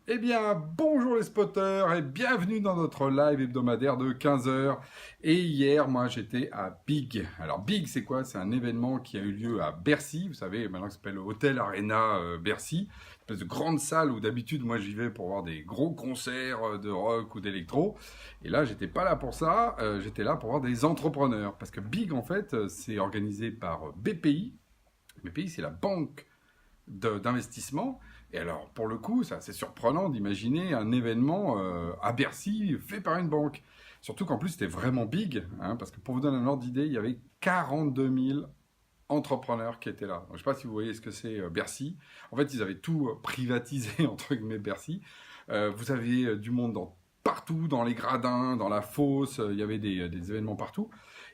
Eh bien, bonjour les spotters et bienvenue dans notre live hebdomadaire de 15 heures. Et hier, moi, j'étais à Big. Alors, Big, c'est quoi? C'est un événement qui a eu lieu à Bercy. Vous savez, maintenant, ça s'appelle Hôtel Arena Bercy. Une espèce de grande salle où d'habitude, moi, j'y vais pour voir des gros concerts de rock ou d'électro. Et là, j'étais pas là pour ça. J'étais là pour voir des entrepreneurs. Parce que Big, en fait, c'est organisé par BPI. BPI, c'est la banque d'investissement. Et alors, pour le coup, c'est assez surprenant d'imaginer un événement à Bercy fait par une banque. Surtout qu'en plus, c'était vraiment big, hein, parce que pour vous donner un ordre d'idée, il y avait 42 000 entrepreneurs qui étaient là. Donc, je ne sais pas si vous voyez ce que c'est Bercy. En fait, ils avaient tout privatisé, entre guillemets, Bercy. Vous avez du monde partout, dans les gradins, dans la fosse, il y avait des événements partout.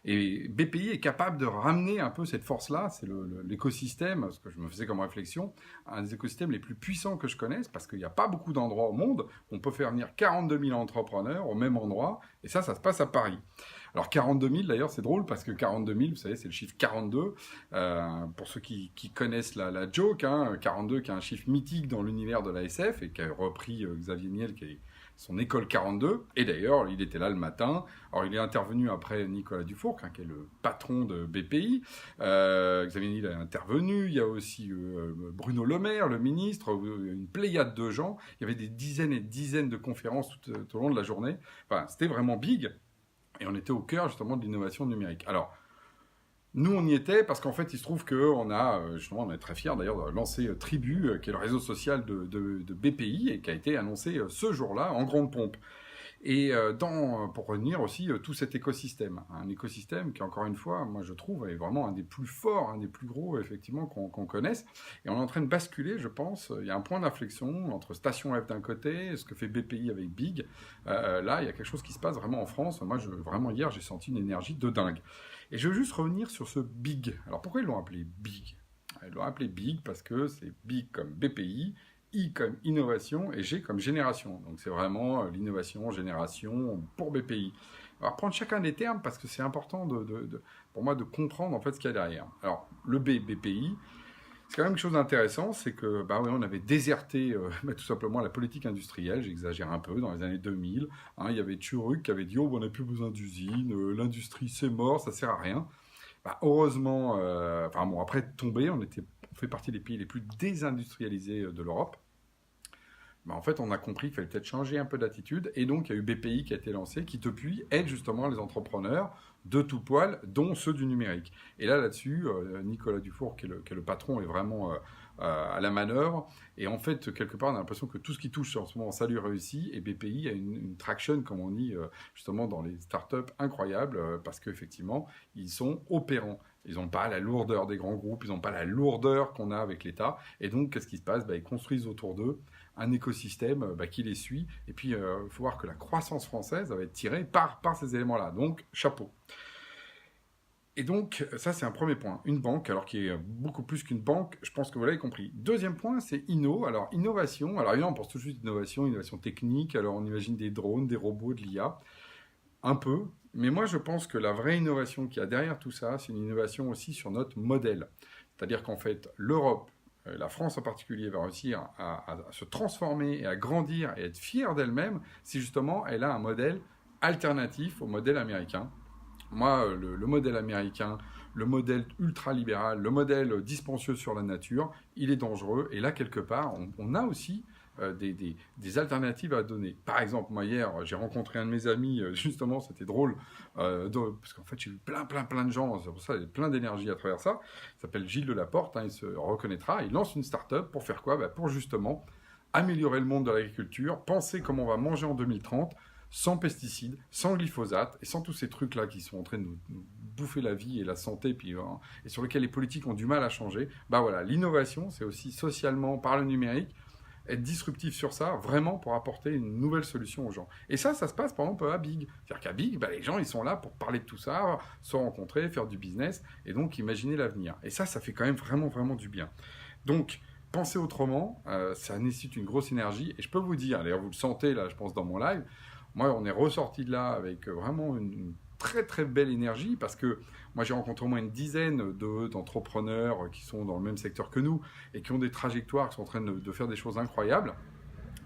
Et BPI est capable de ramener un peu cette force-là, c'est l'écosystème, ce que je me faisais comme réflexion, un des écosystèmes les plus puissants que je connaisse, parce qu'il n'y a pas beaucoup d'endroits au monde où on peut faire venir 42 000 entrepreneurs au même endroit, et ça se passe à Paris. Alors 42 000 d'ailleurs, c'est drôle parce que 42 000, vous savez, c'est le chiffre 42. Pour ceux qui connaissent la joke, hein, 42 qui est un chiffre mythique dans l'univers de la SF et qui a repris Xavier Niel, qui est son école 42. Et d'ailleurs, il était là le matin. Alors il est intervenu après Nicolas Dufour, hein, qui est le patron de BPI. Xavier Niel est intervenu. Il y a aussi Bruno Le Maire, le ministre, une pléiade de gens. Il y avait des dizaines et des dizaines de conférences tout au long de la journée. Enfin, c'était vraiment big. Et on était au cœur justement de l'innovation numérique. Alors, nous, on y était parce qu'en fait, il se trouve qu'on a, justement, on est très fiers d'ailleurs de lancer Tribu, qui est le réseau social de BPI et qui a été annoncé ce jour-là en grande pompe. Et pour revenir aussi tout cet écosystème, un écosystème qui, encore une fois, moi je trouve, est vraiment un des plus forts, un des plus gros, effectivement, qu'on connaisse. Et on est en train de basculer, je pense. Il y a un point d'inflexion entre Station F d'un côté, ce que fait BPI avec Big. Là, il y a quelque chose qui se passe vraiment en France. Moi, vraiment, hier, j'ai senti une énergie de dingue. Et je veux juste revenir sur ce Big. Alors, pourquoi ils l'ont appelé Big? Ils l'ont appelé Big parce que c'est Big comme BPI, I comme innovation et G comme génération. Donc c'est vraiment l'innovation, génération pour BPI. Alors prendre chacun des termes parce que c'est important pour moi de comprendre en fait ce qu'il y a derrière. Alors le B, BPI, c'est quand même quelque chose d'intéressant, c'est que bah oui, on avait déserté tout simplement la politique industrielle, j'exagère un peu, dans les années 2000. Hein, il y avait Turuk qui avait dit oh, on n'a plus besoin d'usines, l'industrie c'est mort, ça sert à rien. Bah, heureusement, enfin bon, après tomber, on fait partie des pays les plus désindustrialisés de l'Europe. Bah, en fait, on a compris qu'il fallait peut-être changer un peu d'attitude. Et donc, il y a eu BPI qui a été lancé, qui depuis aide justement les entrepreneurs de tout poil, dont ceux du numérique. Et là-dessus, Nicolas Dufour, qui est le patron, est vraiment à la manœuvre. Et en fait, quelque part, on a l'impression que tout ce qui touche en ce moment, ça lui réussit. Et BPI a une traction, comme on dit, justement, dans les startups incroyables, parce qu'effectivement, ils sont opérants. Ils n'ont pas la lourdeur des grands groupes, ils n'ont pas la lourdeur qu'on a avec l'État. Et donc, qu'est-ce qui se passe? Ils construisent autour d'eux un écosystème qui les suit. Et puis, il faut voir que la croissance française va être tirée par ces éléments-là. Donc, chapeau. Et donc, ça, c'est un premier point. Une banque, alors qui est beaucoup plus qu'une banque, je pense que vous l'avez compris. Deuxième point, c'est inno. Alors, innovation. Alors, évidemment, on pense tout de suite innovation, innovation technique. Alors, on imagine des drones, des robots, de l'IA. Un peu. Mais moi, je pense que la vraie innovation qu'il y a derrière tout ça, c'est une innovation aussi sur notre modèle. C'est-à-dire qu'en fait, l'Europe, la France en particulier, va réussir à se transformer et à grandir et être fière d'elle-même si justement elle a un modèle alternatif au modèle américain. Moi, le modèle américain, le modèle ultralibéral, le modèle dispendieux sur la nature, il est dangereux. Et là, quelque part, on a aussi des alternatives à donner. Par exemple, moi hier, j'ai rencontré un de mes amis, justement, c'était drôle, parce qu'en fait, j'ai eu plein de gens, c'est pour ça, il y a plein d'énergie à travers ça. Il s'appelle Gilles Delaporte, hein, il se reconnaîtra. Il lance une start-up pour faire quoi? Pour justement améliorer le monde de l'agriculture, penser comment on va manger en 2030, sans pesticides, sans glyphosate, et sans tous ces trucs-là qui sont en train de nous bouffer la vie et la santé, puis, et sur lesquels les politiques ont du mal à changer. Voilà, l'innovation, c'est aussi socialement, par le numérique, être disruptif sur ça, vraiment pour apporter une nouvelle solution aux gens. Et ça se passe par exemple à Big. C'est-à-dire qu'à Big, les gens, ils sont là pour parler de tout ça, se rencontrer, faire du business, et donc imaginer l'avenir. Et ça fait quand même vraiment du bien. Donc, penser autrement, ça nécessite une grosse énergie, et je peux vous dire, d'ailleurs vous le sentez là, je pense, dans mon live, moi, on est ressorti de là avec vraiment une très belle énergie parce que moi, j'ai rencontré au moins une dizaine d'entrepreneurs qui sont dans le même secteur que nous et qui ont des trajectoires, qui sont en train de faire des choses incroyables.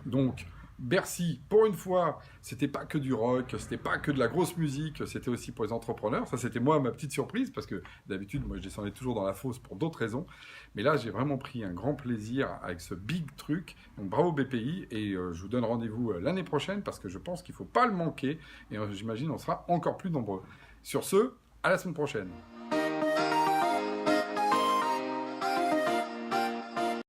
Donc, Bercy, pour une fois, c'était pas que du rock, c'était pas que de la grosse musique, c'était aussi pour les entrepreneurs. Ça, c'était moi, ma petite surprise, parce que d'habitude, moi, je descendais toujours dans la fosse pour d'autres raisons. Mais là, j'ai vraiment pris un grand plaisir avec ce big truc. Donc, bravo BPI, et je vous donne rendez-vous l'année prochaine, parce que je pense qu'il faut pas le manquer, et j'imagine on sera encore plus nombreux. Sur ce, à la semaine prochaine.